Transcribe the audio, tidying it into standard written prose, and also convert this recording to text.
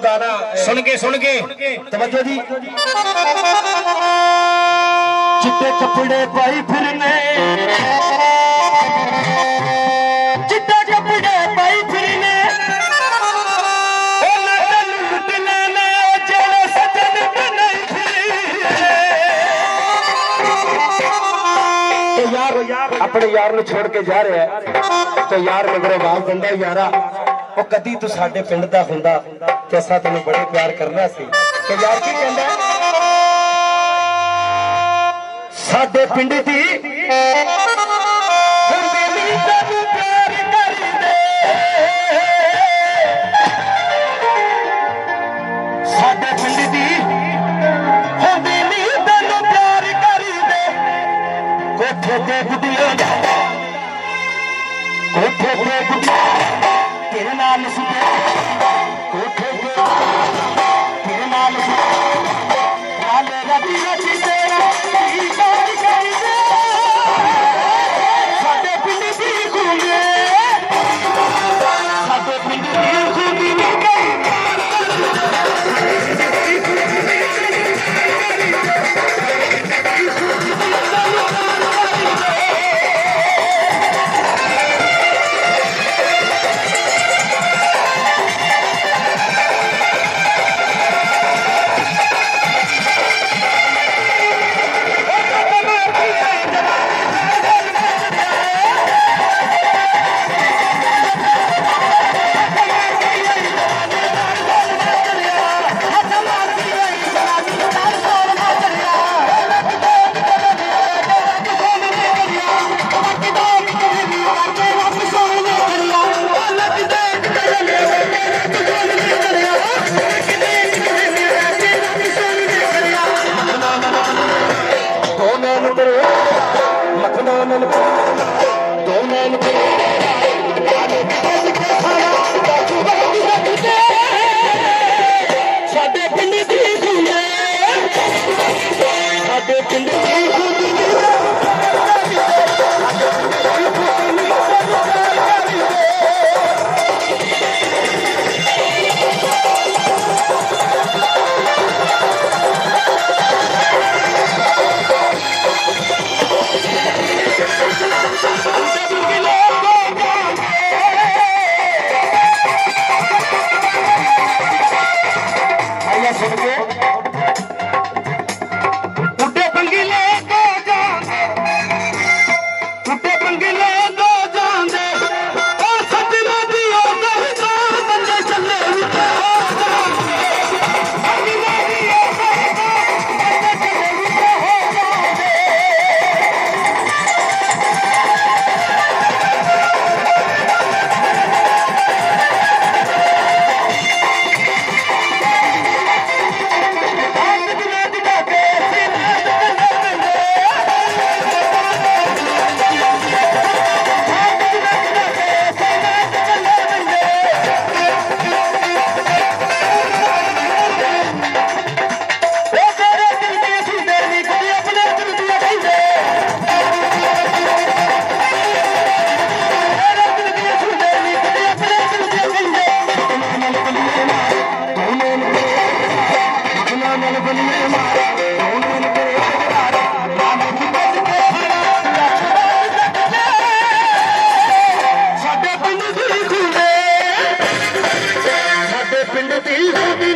गाना सुन के तवज्जो जी। चिट्टे कपड़े पाई फिरने, चिट्टे कपड़े पाई फिरने, यार अपने यार ਨੂੰ छोड़ के जा रहा है तो यार मगर आवाज ਦਿੰਦਾ यारा ਉਹ कदी तू साडे पिंड दा हुंदा ते असां तैनूं बड़े प्यार करना सी। ते यार की कहंदा साडे पिंड दी हुंदी नी तैनूं प्यार करदे, साडे पिंड दी हुंदी नी तैनूं प्यार करदे, कोठे ते गुड्डियां कोठे ते गुड्डियां तेरे नाल सुने, कोठे ते तेरे नाल सुने, नाले रबी रची तेरा की प्यार करदे, साडे पिंड दी खूबी, साडे पिंड दी खूबी नी पिंड दी